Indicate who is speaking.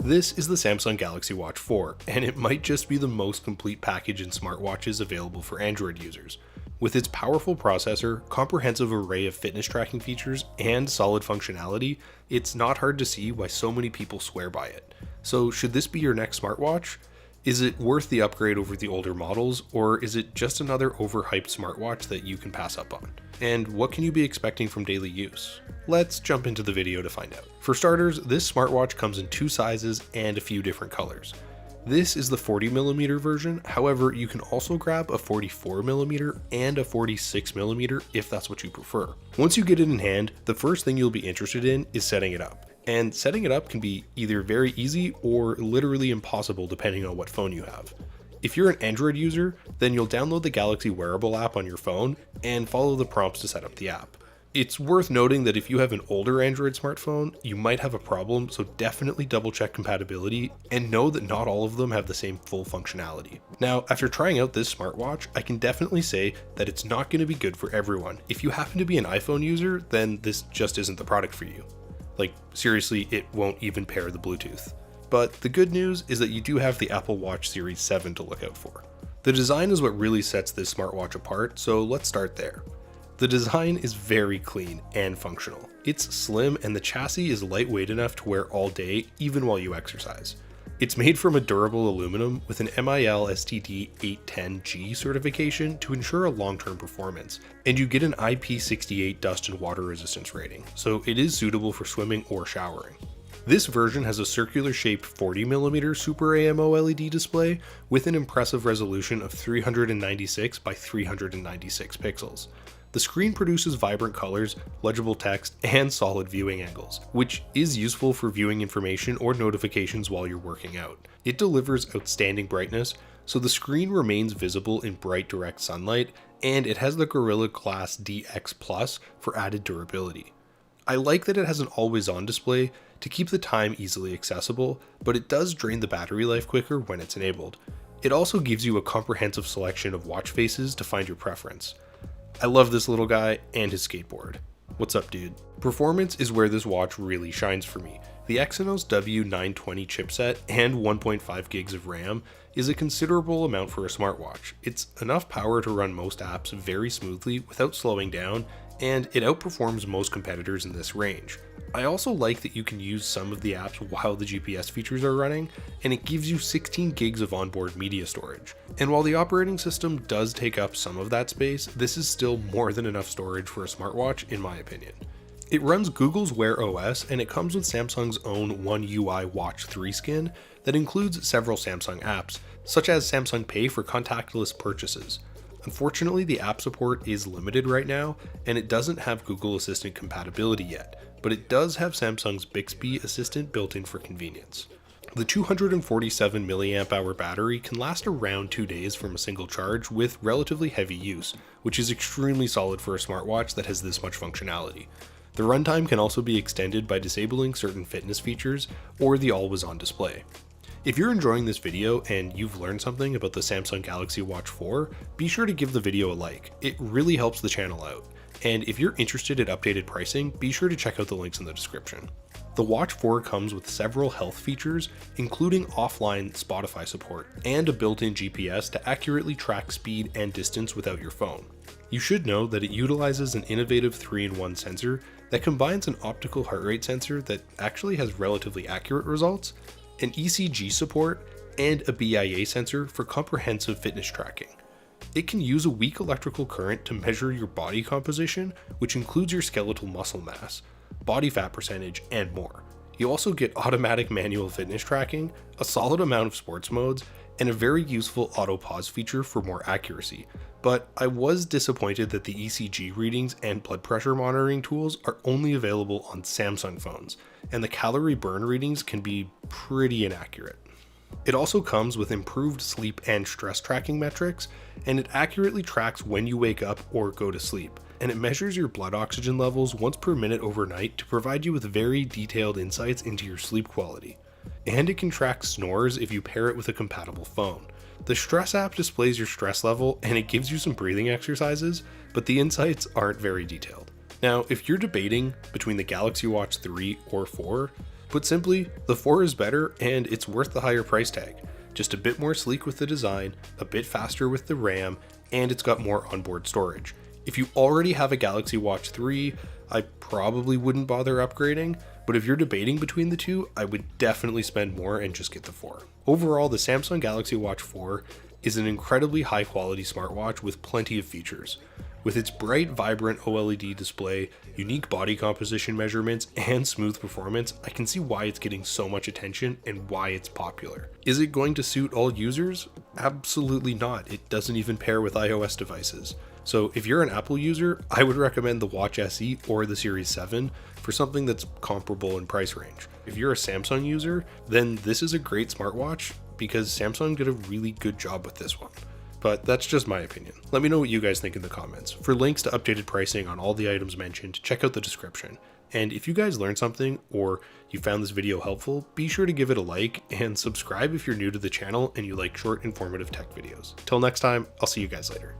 Speaker 1: This is the Samsung Galaxy Watch 4, and it might just be the most complete package in smartwatches available for Android users. With its powerful processor, comprehensive array of fitness tracking features, and solid functionality, it's not hard to see why so many people swear by it. So should this be your next smartwatch? Is it worth the upgrade over the older models, or is it just another overhyped smartwatch that you can pass up on? And what can you be expecting from daily use? Let's jump into the video to find out. For starters, this smartwatch comes in two sizes and a few different colors. This is the 40mm version, however, you can also grab a 44mm and a 46mm if that's what you prefer. Once you get it in hand, the first thing you'll be interested in is setting it up. And setting it up can be either very easy or literally impossible depending on what phone you have. If you're an Android user, then you'll download the Galaxy Wearable app on your phone and follow the prompts to set up the app. It's worth noting that if you have an older Android smartphone, you might have a problem, so definitely double check compatibility and know that not all of them have the same full functionality. Now, after trying out this smartwatch, I can definitely say that it's not going to be good for everyone. If you happen to be an iPhone user, then this just isn't the product for you. Like, seriously, it won't even pair the Bluetooth. But the good news is that you do have the Apple Watch Series 7 to look out for. The design is what really sets this smartwatch apart, so let's start there. The design is very clean and functional. It's slim and the chassis is lightweight enough to wear all day, even while you exercise. It's made from a durable aluminum with an MIL STD 810G certification to ensure a long-term performance, and you get an IP68 dust and water resistance rating, so it is suitable for swimming or showering. This version has a circular shaped 40mm Super AMO LED display with an impressive resolution of 396 by 396 pixels. The screen produces vibrant colors, legible text, and solid viewing angles, which is useful for viewing information or notifications while you're working out. It delivers outstanding brightness, so the screen remains visible in bright direct sunlight, and it has the Gorilla Glass DX Plus for added durability. I like that it has an always-on display to keep the time easily accessible, but it does drain the battery life quicker when it's enabled. It also gives you a comprehensive selection of watch faces to find your preference. I love this little guy and his skateboard. What's up, dude? Performance is where this watch really shines for me. The Exynos W920 chipset and 1.5 gigs of RAM is a considerable amount for a smartwatch. It's enough power to run most apps very smoothly without slowing down, and it outperforms most competitors in this range. I also like that you can use some of the apps while the GPS features are running, and it gives you 16 gigs of onboard media storage. And while the operating system does take up some of that space, this is still more than enough storage for a smartwatch in my opinion. It runs Google's Wear OS, and it comes with Samsung's own One UI Watch 3 skin that includes several Samsung apps, such as Samsung Pay for contactless purchases. Unfortunately, the app support is limited right now, and it doesn't have Google Assistant compatibility yet, but it does have Samsung's Bixby Assistant built in for convenience. The 247 mAh battery can last around 2 days from a single charge with relatively heavy use, which is extremely solid for a smartwatch that has this much functionality. The runtime can also be extended by disabling certain fitness features or the always-on display. If you're enjoying this video and you've learned something about the Samsung Galaxy Watch 4, be sure to give the video a like. It really helps the channel out. And if you're interested in updated pricing, be sure to check out the links in the description. The Watch 4 comes with several health features, including offline Spotify support and a built-in GPS to accurately track speed and distance without your phone. You should know that it utilizes an innovative 3-in-1 sensor that combines an optical heart rate sensor that actually has relatively accurate results, an ECG support, and a BIA sensor for comprehensive fitness tracking. It can use a weak electrical current to measure your body composition, which includes your skeletal muscle mass, body fat percentage, and more. You also get automatic manual fitness tracking, a solid amount of sports modes, and a very useful auto pause feature for more accuracy. But I was disappointed that the ECG readings and blood pressure monitoring tools are only available on Samsung phones, and the calorie burn readings can be pretty inaccurate. It also comes with improved sleep and stress tracking metrics, and it accurately tracks when you wake up or go to sleep, and it measures your blood oxygen levels once per minute overnight to provide you with very detailed insights into your sleep quality. And it can track snores if you pair it with a compatible phone. The Stress app displays your stress level and it gives you some breathing exercises, but the insights aren't very detailed. Now, if you're debating between the Galaxy Watch 3 or 4, Put simply, the 4 is better and it's worth the higher price tag. Just a bit more sleek with the design, a bit faster with the RAM, and it's got more onboard storage. If you already have a Galaxy Watch 3, I probably wouldn't bother upgrading, but if you're debating between the two, I would definitely spend more and just get the 4. Overall, the Samsung Galaxy Watch 4 is an incredibly high quality smartwatch with plenty of features. With its bright, vibrant OLED display, unique body composition measurements, and smooth performance, I can see why it's getting so much attention and why it's popular. Is it going to suit all users? Absolutely not. It doesn't even pair with iOS devices. So if you're an Apple user, I would recommend the Watch SE or the Series 7 for something that's comparable in price range. If you're a Samsung user, then this is a great smartwatch because Samsung did a really good job with this one. But that's just my opinion. Let me know what you guys think in the comments. For links to updated pricing on all the items mentioned, check out the description. And if you guys learned something or you found this video helpful, be sure to give it a like and subscribe if you're new to the channel and you like short, informative tech videos. Till next time, I'll see you guys later.